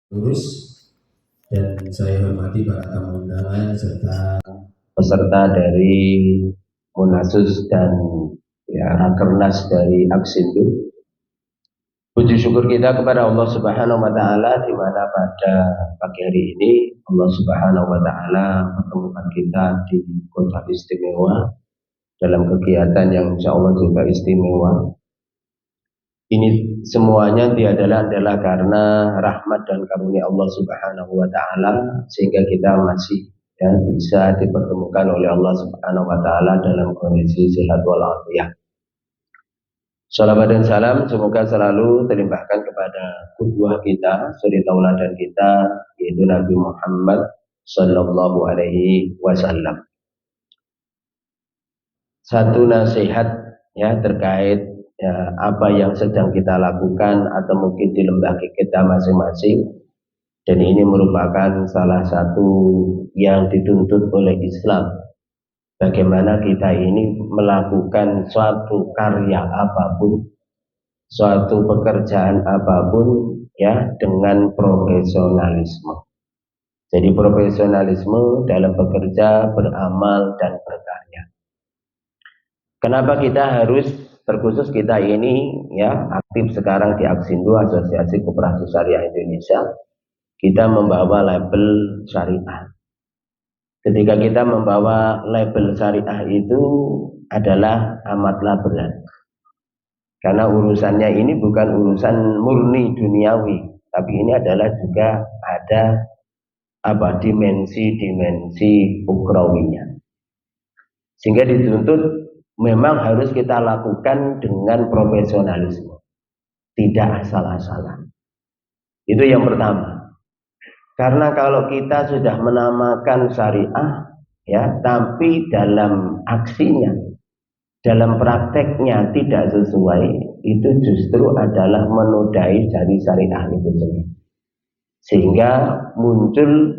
Lurus dan saya hormati para tamu undangan serta peserta dari Munasus dan Rakernas dari Aksindo. Puji syukur kita kepada Allah Subhanahu wa taala di mana pada pagi hari ini Allah Subhanahu wa taala mempertemukan kita di kota istimewa dalam kegiatan yang insya Allah juga istimewa. Ini semuanya adalah karena rahmat dan karunia Allah Subhanahu wa taala sehingga kita masih bisa dipertemukan oleh Allah Subhanahu wa taala dalam kondisi sehat walafiat. Salawat dan salam semoga selalu terlimpahkan kepada qudwah kita, suri tauladan kita, yaitu Nabi Muhammad sallallahu alaihi wasallam. Satu nasihat terkait apa yang sedang kita lakukan atau mungkin di lembaga kita masing-masing, dan ini merupakan salah satu yang dituntut oleh Islam. Bagaimana kita ini melakukan suatu karya apapun, suatu pekerjaan apapun dengan profesionalisme. Jadi profesionalisme dalam bekerja, beramal dan berkarya. Kenapa kita harus, terkhusus kita ini aktif sekarang di Aksindo, Asosiasi Koperasi Syariah Indonesia, kita membawa label syariah. Ketika kita membawa label syariah itu adalah amatlah berat. Karena urusannya ini bukan urusan murni duniawi, tapi ini adalah juga ada dimensi-dimensi ukhrawinya. Sehingga dituntut memang harus kita lakukan dengan profesionalisme, tidak asal-asalan. Itu yang pertama. Karena kalau kita sudah menamakan syariah tapi dalam aksinya, dalam prakteknya tidak sesuai, itu justru adalah menodai dari syariah itu sendiri. Sehingga muncul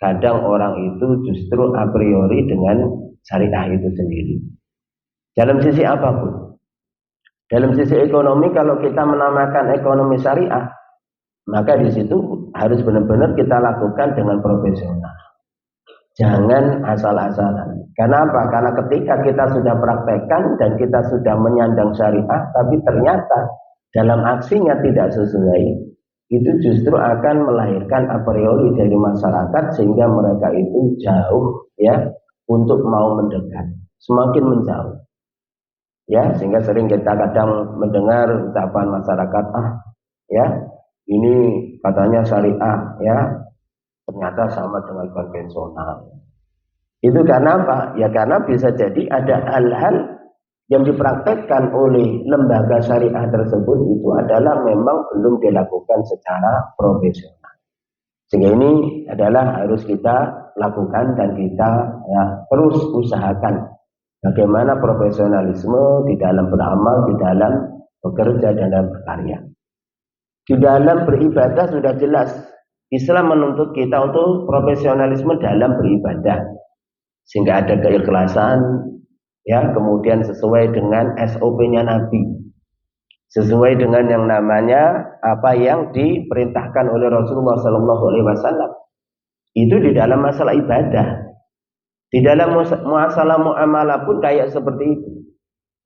kadang orang itu justru a priori dengan syariah itu sendiri. Dalam sisi apapun. Dalam sisi ekonomi, kalau kita menamakan ekonomi syariah, maka di situ harus benar-benar kita lakukan dengan profesional. Jangan asal-asalan. Kenapa? Karena ketika kita sudah praktekkan dan kita sudah menyandang syariah, tapi ternyata dalam aksinya tidak sesuai, itu justru akan melahirkan a priori dari masyarakat sehingga mereka itu jauh untuk mau mendekat, semakin menjauh. Sehingga sering kita kadang mendengar ucapan masyarakat, ini katanya syariah, ternyata sama dengan konvensional. Itu karena apa? Karena bisa jadi ada hal-hal yang dipraktekkan oleh lembaga syariah tersebut itu adalah memang belum dilakukan secara profesional. Sehingga ini adalah harus kita lakukan dan kita terus usahakan bagaimana profesionalisme di dalam beramal, di dalam bekerja dan dalam berkarya. Di dalam beribadah sudah jelas Islam menuntut kita untuk profesionalisme dalam beribadah, sehingga ada keikhlasan, kemudian sesuai dengan SOP-nya Nabi, sesuai dengan yang namanya apa yang diperintahkan oleh Rasulullah SAW. Itu di dalam masalah ibadah. Di dalam masalah muamalah pun kayak seperti itu.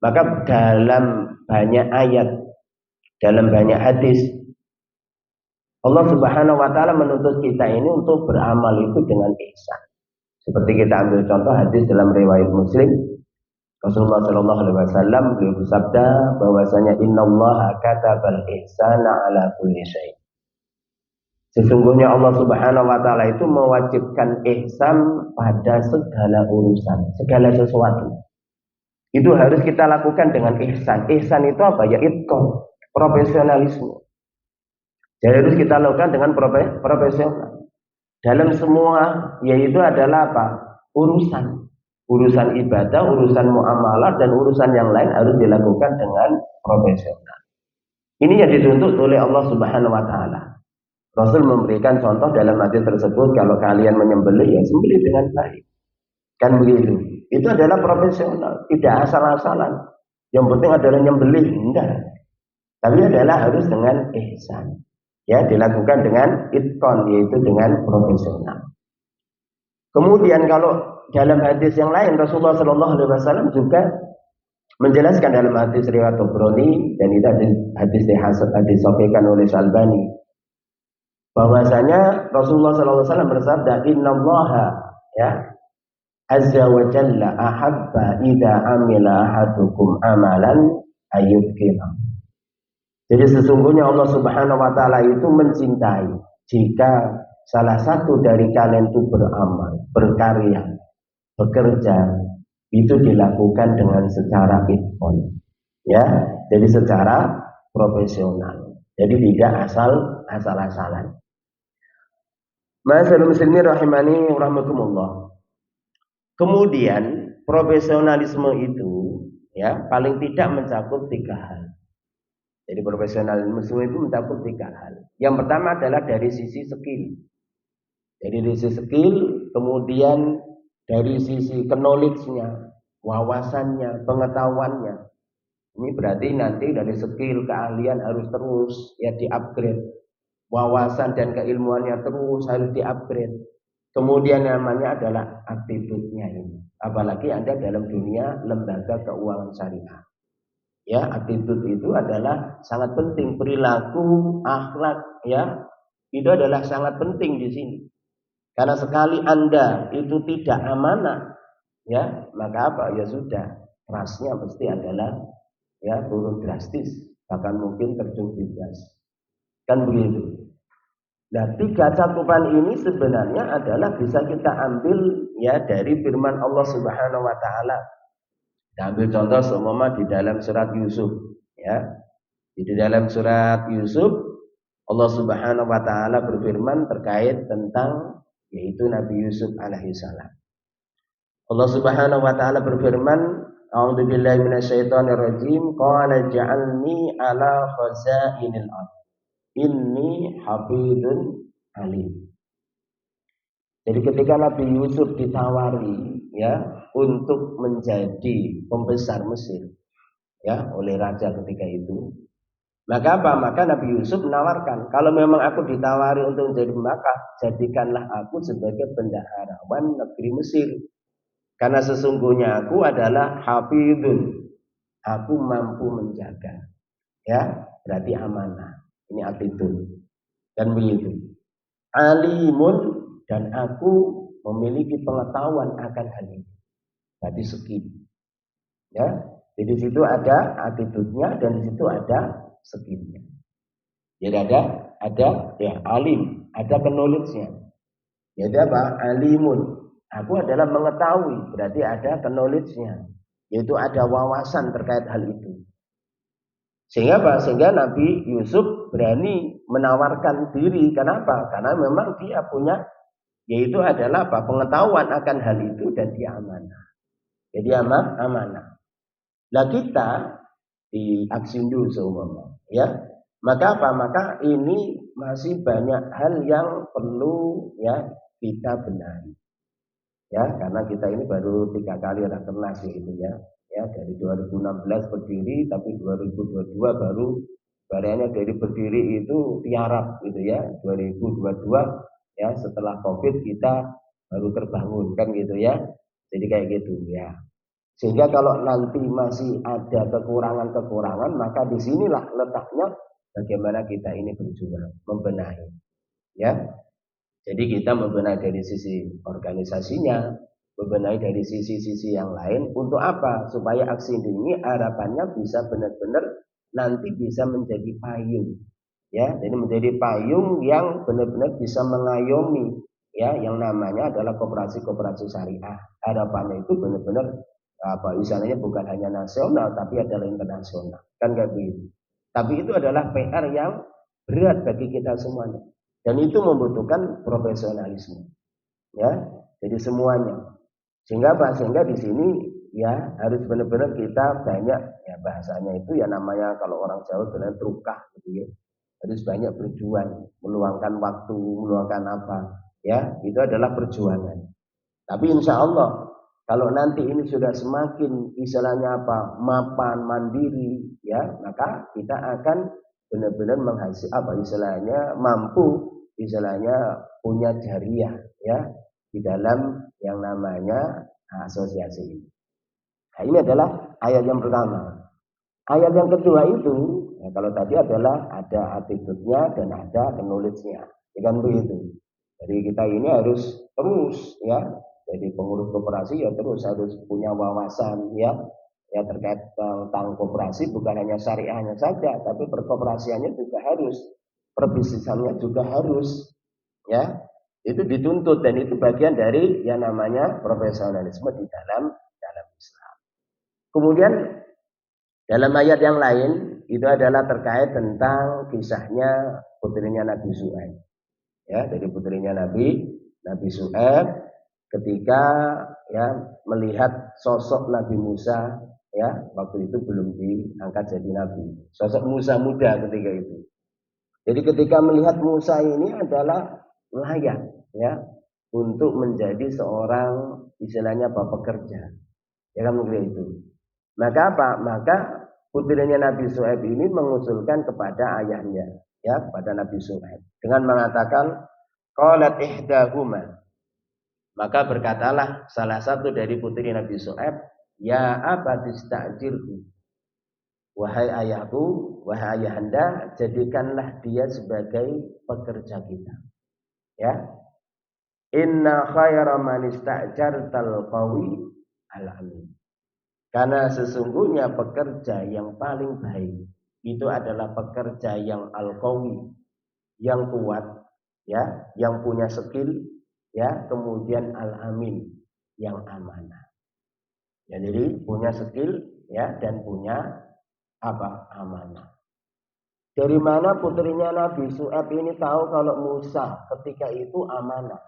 Maka dalam banyak ayat, dalam banyak hadis, Allah Subhanahu wa taala menuntut kita ini untuk beramal itu dengan ihsan. Seperti kita ambil contoh hadis dalam riwayat Muslim, Rasulullah sallallahu alaihi wasallam beliau bersabda bahwasanya innallaha katabal ihsana ala kulli syai'. Sesungguhnya Allah Subhanahu wa taala itu mewajibkan ihsan pada segala urusan, segala sesuatu. Itu harus kita lakukan dengan ihsan. Ihsan itu apa? Itqan, profesionalisme. Jadi harus kita lakukan dengan profesional. Dalam semua, yaitu adalah apa? Urusan ibadah, urusan muamalah, dan urusan yang lain harus dilakukan dengan profesional. Ini yang dituntut oleh Allah Subhanahu wa taala. Rasul memberikan contoh dalam hadis tersebut, kalau kalian menyembelih, sembelih dengan baik. Kan begitu. Itu adalah profesional, tidak asal-asalan. Yang penting adalah nyembelih, enggak. Tapi adalah harus dengan ihsan. Ya, dilakukan dengan itqan, yaitu dengan profesional. Kemudian kalau dalam hadis yang lain Rasulullah Shallallahu Alaihi Wasallam juga menjelaskan dalam hadis riwayat Tabrani, dan itu hadis disampaikan oleh Syalbani, bahwasanya Rasulullah Shallallahu Alaihi Wasallam bersabda, Innallaha ya azza wa jalla ahabba idza amila ahadukum amalan ayyubkina. Jadi sesungguhnya Allah Subhanahu wa taala itu mencintai jika salah satu dari kalian itu beramal, berkarya, bekerja, itu dilakukan dengan secara itqan. Ya, jadi secara profesional. Jadi tidak asal-asalan. Ma'asyiral muslimin rahimani rahmakumullah. Kemudian profesionalisme itu ya paling tidak mencakup 3 hal. Jadi profesionalisme itu mencakup 3 hal. Yang pertama adalah dari sisi skill. Jadi dari sisi skill, kemudian dari sisi knowledge-nya, wawasannya, pengetahuannya. Ini berarti nanti dari skill, keahlian harus terus ya di-upgrade. Wawasan dan keilmuannya terus harus di-upgrade. Kemudian namanya adalah attitude-nya ini. Apalagi Anda dalam dunia lembaga keuangan syariah. Ya, attitude itu adalah sangat penting, perilaku, akhlak ya. Itu adalah sangat penting di sini. Karena sekali Anda itu tidak amanah, ya, maka apa? Ya sudah, trustnya pasti adalah ya turun drastis, bahkan mungkin terjun bebas. Kan begitu. Nah, 3 cakupan ini sebenarnya adalah bisa kita ambil ya dari firman Allah Subhanahu wa taala. Kita ambil contoh seumpama di dalam surat Yusuf ya. Di dalam surat Yusuf Allah Subhanahu wa taala berfirman terkait tentang yaitu Nabi Yusuf alaihissalam. Allah Subhanahu wa taala berfirman, A'udzubillahi minasyaitonirrajim, qala ja'alni ala khazainil ardh. Inni hafidun alim. Jadi ketika Nabi Yusuf ditawari ya untuk menjadi pembesar Mesir ya oleh raja ketika itu, maka apa? Maka Nabi Yusuf menawarkan, kalau memang aku ditawari untuk menjadi maka jadikanlah aku sebagai bendaharawan negeri Mesir. Karena sesungguhnya aku adalah hafidun. Aku mampu menjaga. Ya, berarti amanah. Ini attitude. Dan begitu. Alimun, dan aku memiliki pengetahuan akan hal ini. Berarti skill. Ya, jadi di situ ada attitude-nya dan di situ ada skill-nya. Jadi ada ya alim, ada knowledge-nya. Jadi apa? Alimun. Aku adalah mengetahui, berarti ada knowledge-nya. Yaitu ada wawasan terkait hal itu. Sehingga apa? Sehingga Nabi Yusuf berani menawarkan diri. Kenapa? Karena memang dia punya, yaitu adalah apa? Pengetahuan akan hal itu dan dia amanah. Jadi amanah. Nah kita di Aksindo seumpama, ya. Maka apa? Maka ini masih banyak hal yang perlu ya kita benahi. Ya, karena kita ini baru 3 kali rakernas itu ya. Ya, dari 2016 berdiri, tapi 2022 baru barangnya dari berdiri itu tiarap gitu ya. 2022 ya setelah Covid kita baru terbangun kan gitu ya. Jadi kayak gitu ya. Sehingga kalau nanti masih ada kekurangan-kekurangan, maka disinilah letaknya bagaimana kita ini berjuang membenahi. Ya, jadi kita membenahi dari sisi organisasinya, membenahi dari sisi-sisi yang lain. Untuk apa? Supaya aksi ini harapannya bisa benar-benar nanti bisa menjadi payung. Ya, jadi menjadi payung yang benar-benar bisa mengayomi ya yang namanya adalah koperasi-koperasi syariah. Harapannya itu benar-benar apa misalnya bukan hanya nasional tapi adalah internasional. Kan kayak begitu. Tapi itu adalah PR yang berat bagi kita semuanya. Dan itu membutuhkan profesionalisme. Ya, jadi semuanya. Sehingga apa? Sehingga di sini ya harus benar-benar kita banyak ya bahasanya itu ya namanya kalau orang Jawa bilang trukah gitu ya. Harus banyak berjuang, meluangkan waktu, meluangkan apa? Ya, itu adalah perjuangan. Tapi insya Allah kalau nanti ini sudah semakin istilahnya apa mapan mandiri ya maka kita akan benar-benar menghasil istilahnya mampu, istilahnya punya jariah ya di dalam yang namanya asosiasi ini. Nah, ini adalah ayat yang pertama. Ayat yang kedua itu, ya kalau tadi adalah ada attitude-nya dan ada penulisnya, kan begitu. Jadi kita ini harus terus ya, jadi pengurus koperasi ya terus harus punya wawasan ya terkait tentang koperasi, bukan hanya syariahnya saja, tapi perkoperasiannya juga harus, perbisnisannya juga harus, ya itu dituntut dan itu bagian dari yang namanya profesionalisme di dalam Islam. Kemudian dalam ayat yang lain itu adalah terkait tentang kisahnya putrinya Nabi Syuaib. Ya, jadi putrinya Nabi Syuaib ketika ya melihat sosok Nabi Musa ya waktu itu belum diangkat jadi nabi. Sosok Musa muda ketika itu. Jadi ketika melihat Musa ini adalah layak ya untuk menjadi seorang istilahnya bapak kerja. Ya kan begitu itu. Maka apa? Maka putrinya Nabi Syuaib ini mengusulkan kepada ayahnya, ya, kepada Nabi Syuaib dengan mengatakan qalat ihdahuma. Maka berkatalah salah satu dari putri Nabi Syuaib, ya abati ista'jirhu. Wahai ayahku, wahai ayahanda, jadikanlah dia sebagai pekerja kita. Ya. Inna khaira man ista'jartal qawi al-amin. Karena sesungguhnya pekerja yang paling baik itu adalah pekerja yang al-qawi, yang kuat, ya, yang punya skill, ya, kemudian al-amin, yang amanah. Ya, jadi punya skill, ya, dan punya amanah. Dari mana putrinya Nabi Syuaib ini tahu kalau Musa ketika itu amanah?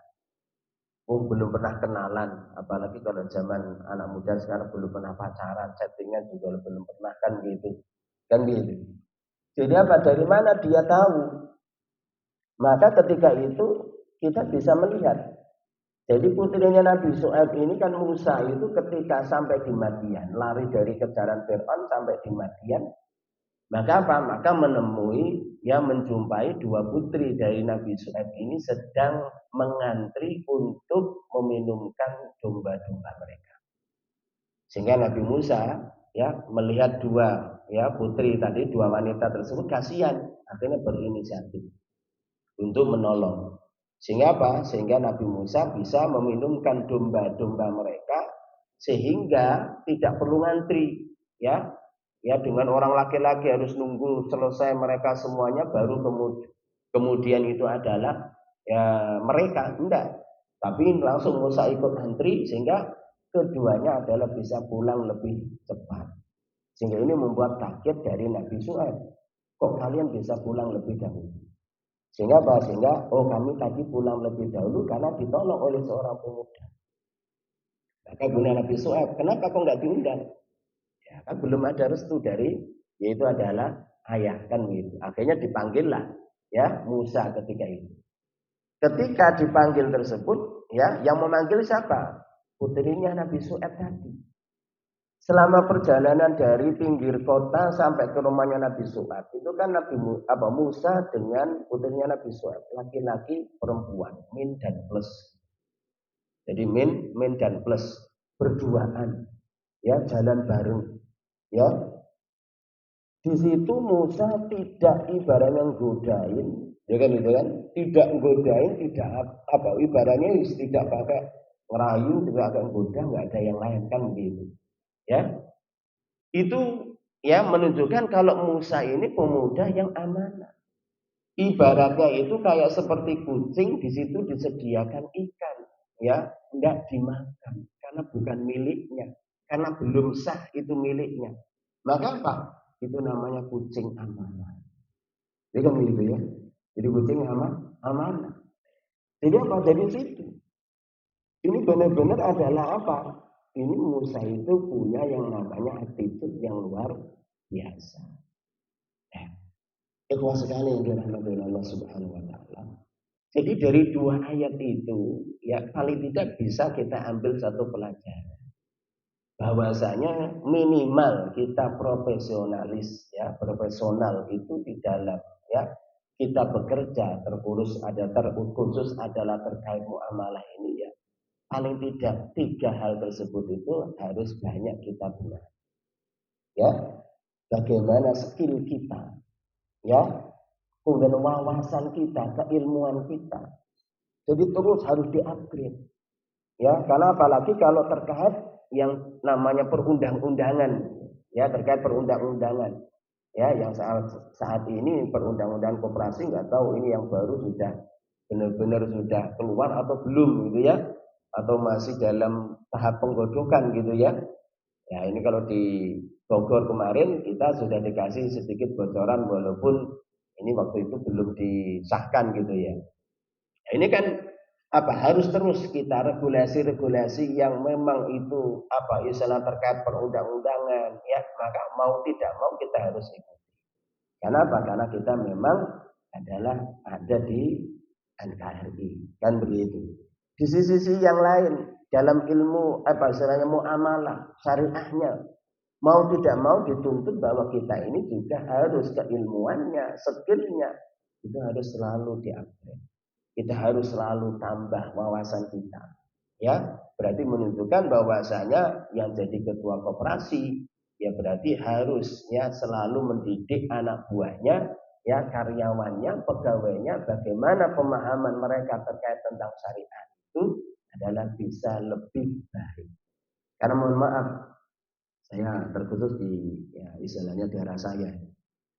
Oh, belum pernah kenalan, apalagi kalau zaman anak muda sekarang belum pernah pacaran, chattingan juga belum pernah kan gitu. Jadi apa? Dari mana dia tahu? Maka ketika itu kita bisa melihat. Jadi putrinya Nabi Syuaib ini kan Musa itu ketika sampai di Madian, lari dari kejaran Fir'aun sampai di Madian. Maka apa? Maka menjumpai dua putri dari Nabi Syuaib ini sedang mengantri untuk meminumkan domba-domba mereka. Sehingga Nabi Musa ya melihat dua ya putri tadi, dua wanita tersebut kasihan, akhirnya berinisiatif untuk menolong. Sehingga apa? Sehingga Nabi Musa bisa meminumkan domba-domba mereka sehingga tidak perlu ngantri ya. Ya, dengan orang laki-laki harus nunggu selesai mereka semuanya baru kemudian itu adalah ya mereka enggak, tapi langsung Musa ikut antri sehingga keduanya adalah bisa pulang lebih cepat. Sehingga ini membuat kaget dari Nabi Syuaib, kok kalian bisa pulang lebih dahulu? Sehingga apa? Sehingga kami tadi pulang lebih dahulu karena ditolong oleh seorang pemuda. Maka guna Nabi Syuaib, kenapa kok nggak diundang? Ya, kan belum ada restu dari yaitu adalah ayah kan gitu. Akhirnya dipanggillah ya Musa ketika itu. Ketika dipanggil tersebut ya yang memanggil siapa? Putrinya Nabi Syuaib tadi. Selama perjalanan dari pinggir kota sampai ke rumahnya Nabi Syuaib itu kan Musa dengan putrinya Nabi Syuaib, laki-laki perempuan, min dan plus. Jadi min dan plus berduaan ya jalan bareng. Ya, di situ Musa tidak ibaratnya godain, ya kan gitu kan? Tidak godain, tidak ibaratnya tidak pakai ngerayu, tidak pakai goda, nggak ada yang lain kan gitu. Ya, itu ya menunjukkan kalau Musa ini pemuda yang amanah. Ibaratnya itu kayak seperti kucing, di situ disediakan ikan, ya, enggak dimakan karena bukan miliknya, karena belum sah itu miliknya. Maka apa? Itu namanya kucing amanah. Jadi kan gitu ya. Jadi kucing amanah. Jadi apa? Dari situ. Ini benar-benar adalah apa? Ini Musa itu punya yang namanya attitude yang luar biasa. Ikhwah sekali yang dirahmati Allah Subhanahu wa taala. Jadi dari dua ayat itu ya paling tidak bisa kita ambil satu pelajaran. bahwasanya minimal kita profesionalis ya, profesional itu di dalam ya kita bekerja terkhusus adalah terkait muamalah ini ya. Paling tidak 3 hal tersebut itu harus banyak kita benar. Ya, bagaimana skill kita, ya, kemudian wawasan kita, keilmuan kita. Jadi terus harus diupgrade. Ya, karena apalagi kalau terkait yang namanya perundang-undangan, ya terkait perundang-undangan, ya yang saat ini perundang-undangan koperasi nggak tahu ini yang baru sudah benar-benar sudah keluar atau belum gitu ya, atau masih dalam tahap penggodokan gitu ya. Ya ini kalau di Bogor kemarin kita sudah dikasih sedikit bocoran walaupun ini waktu itu belum disahkan gitu ya. Nah, ini kan apa harus terus kita regulasi-regulasi yang memang itu apa istilah terkait perundang-undangan ya maka mau tidak mau kita harus ikuti. Karena apa? Karena kita memang adalah ada di NKRI kan begitu. Di sisi yang lain dalam ilmu apa istilahnya muamalah syariahnya mau tidak mau dituntut bahwa kita ini juga harus keilmuannya, skillnya itu harus selalu diupgrade. Kita harus selalu tambah wawasan kita. Ya, berarti menunjukkan bahwasanya yang jadi ketua koperasi ya berarti harusnya selalu mendidik anak buahnya, ya karyawannya, pegawainya bagaimana pemahaman mereka terkait tentang syariat itu adalah bisa lebih baik. Karena mohon maaf, saya terkhusus di ya, istilahnya daerah saya.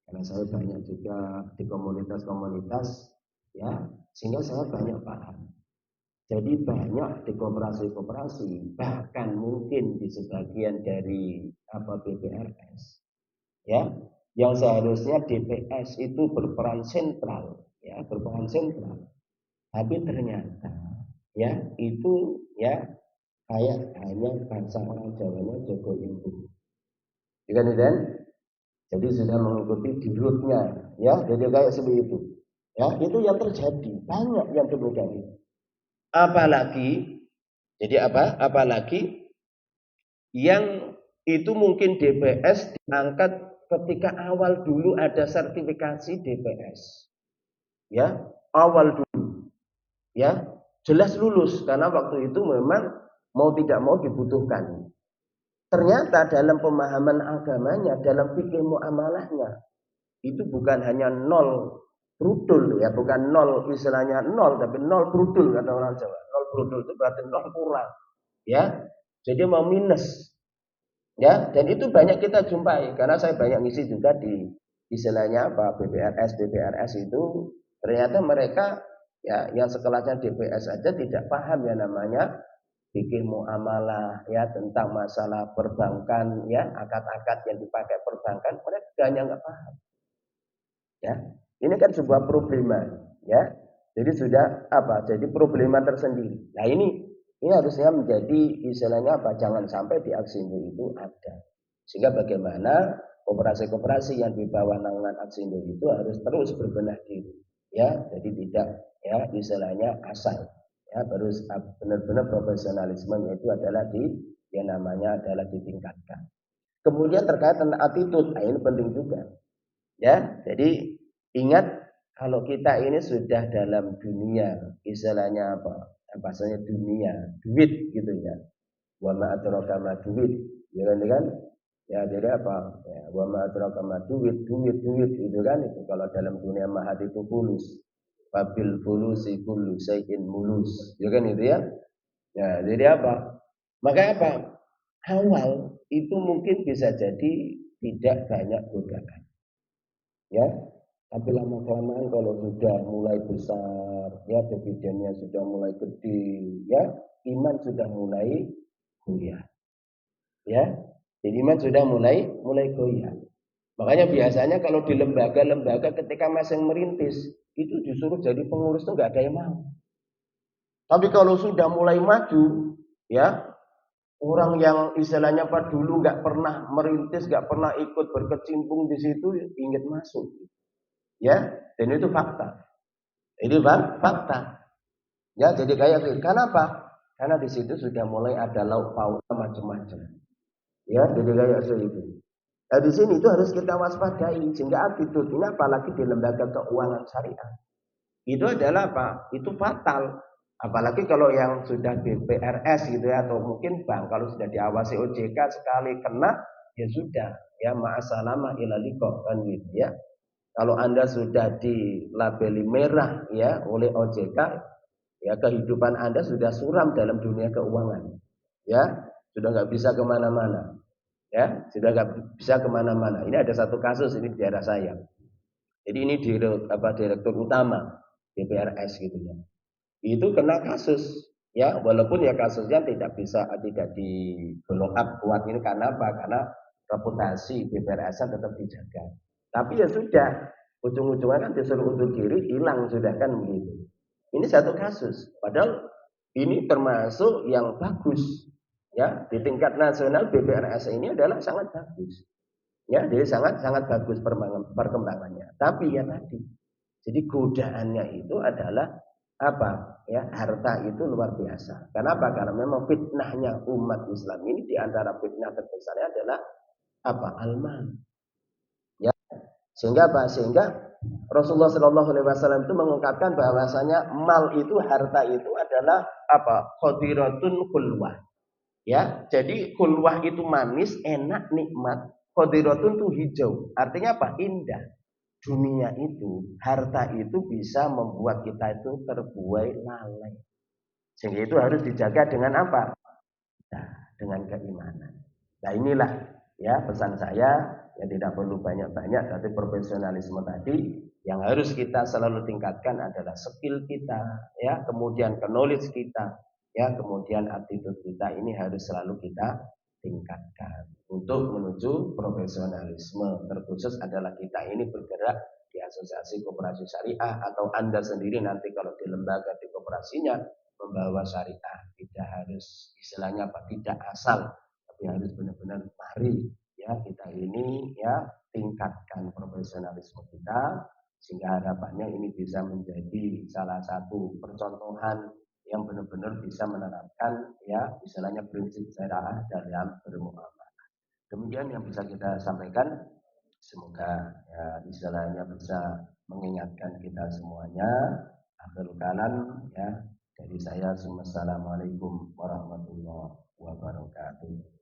Karena saya banyak juga di komunitas-komunitas ya sehingga saya banyak paham. Jadi banyak di koperasi-koperasi bahkan mungkin di sebagian dari apa BPRS ya yang seharusnya DPS itu berperan sentral ya berperan sentral tapi ternyata ya itu ya kayak hanya bahasa orang Jawanya Joko Ibu kan dan jadi sudah mengikuti di rootnya ya jadi kayak seperti itu ya itu yang terjadi banyak yang demikian itu. Apalagi, jadi apa? Apalagi yang itu mungkin DPS diangkat ketika awal dulu ada sertifikasi DPS. Ya, awal dulu. Ya, jelas lulus karena waktu itu memang mau tidak mau dibutuhkan. Ternyata dalam pemahaman agamanya, dalam fikih muamalahnya, itu bukan hanya nol brudul ya, bukan nol istilahnya nol, tapi nol brudul kata orang Jawa. Nol brudul itu berarti nol kurang, ya. Jadi mau minus, ya. Dan itu banyak kita jumpai karena saya banyak ngisi juga di istilahnya apa BPRS itu ternyata mereka ya yang sekelasnya DPS saja tidak paham ya namanya fikih muamalah ya tentang masalah perbankan ya akad-akad yang dipakai perbankan mereka hanya nggak paham. Ya, ini kan sebuah problema, ya. Jadi sudah apa? Jadi problema tersendiri. Nah ini harusnya menjadi istilahnya apa? Jangan sampai di Aksindo itu ada. Sehingga bagaimana koperasi-koperasi yang di bawah naungan Aksindo itu harus terus berbenah diri, ya. Jadi tidak ya istilahnya asal, ya. Harus benar-benar profesionalismenya itu adalah yang namanya adalah ditingkatkan. Kemudian terkait dengan attitude, nah ini penting juga. Ya, jadi ingat kalau kita ini sudah dalam dunia, istilahnya apa? Bahasanya dunia, duit gitu ya. Wa ma adraka ma duit. Ya kan? Ya jadi apa? Ya, wa ma adraka ma duit itu kan itu kalau dalam dunia mahat itu fulus. Wabil fulusi kullu syai'in mulus. Ya kan itu ya? Ya, jadi apa? Maka apa? Awal itu mungkin bisa jadi tidak banyak godaan. Ya, tapi lama kelamaan kalau sudah mulai besar, ya dividennya sudah mulai gede, ya iman sudah mulai goyah, ya. Jadi iman sudah mulai goyah. Makanya biasanya kalau di lembaga-lembaga ketika masih merintis itu disuruh jadi pengurus itu nggak ada yang mau. Tapi kalau sudah mulai maju, ya orang yang istilahnya apa dulu nggak pernah merintis, nggak pernah ikut berkecimpung di situ, ingin masuk. Ya, dan itu fakta. Ini fakta. Ya, jadi kayak gitu. Kenapa? Karena di situ sudah mulai ada lauk pauk macam-macam. Ya, jadi kayak itu. Nah, di sini itu harus kita waspadai sehingga attitude ini apalagi di lembaga keuangan syariah. Itu adalah apa? Itu fatal. Apalagi kalau yang sudah BPRS gitu ya atau mungkin bank kalau sudah diawasi OJK sekali kena ya sudah ya ma'asalama ilaliko kan gitu ya. Kalau Anda sudah dilabeli merah ya oleh OJK, ya kehidupan Anda sudah suram dalam dunia keuangan. Ya, sudah nggak bisa kemana-mana. Ya, sudah nggak bisa kemana-mana. Ini ada satu kasus ini di daerah saya. Jadi ini direktur utama BPRS gitu ya. Itu kena kasus ya, walaupun ya kasusnya tidak di blow up kuat ini karena apa? Karena reputasi BPRS tetap dijaga. Tapi ya sudah, ujung-ujungnya kan disuruh undur diri, hilang sudah kan begitu. Ini satu kasus, padahal ini termasuk yang bagus ya di tingkat nasional BPRS ini adalah sangat bagus. Ya, jadi sangat sangat bagus perkembangannya. Tapi ya tadi, jadi godaannya itu adalah apa? Ya, harta itu luar biasa. Kenapa? Karena memang fitnahnya umat Islam ini di antara fitnah terbesarnya adalah apa? Almal. Ya, sehingga apa? Sehingga Rasulullah Shallallahu Alaihi Wasallam itu mengungkapkan bahwasanya mal itu harta itu adalah apa? Khadiratun khulwah. Ya, jadi khulwah itu manis, enak, nikmat. Khadiratun itu hijau. Artinya apa? Indah. Dunia itu, harta itu bisa membuat kita itu terbuai lalai. Sehingga itu harus dijaga dengan apa? Nah, dengan keimanan. Nah inilah ya pesan saya, ya tidak perlu banyak-banyak, tapi profesionalisme tadi yang harus kita selalu tingkatkan adalah skill kita, ya, kemudian knowledge kita, ya, kemudian attitude kita ini harus selalu kita tingkatkan untuk menuju profesionalisme. Terkhusus adalah kita ini bergerak di asosiasi koperasi syariah atau Anda sendiri nanti kalau di lembaga di koperasinya membawa syariah, tidak harus istilahnya apa, tidak asal, tapi harus benar-benar mari ya kita ini ya tingkatkan profesionalisme kita sehingga harapannya ini bisa menjadi salah satu percontohan yang benar-benar bisa menerapkan ya istilahnya prinsip syariah dalam bermuamalah. Demikian yang bisa kita sampaikan. Semoga ya istilahnya bisa mengingatkan kita semuanya. Akhirul kalam ya dari saya. Assalamualaikum warahmatullahi wabarakatuh.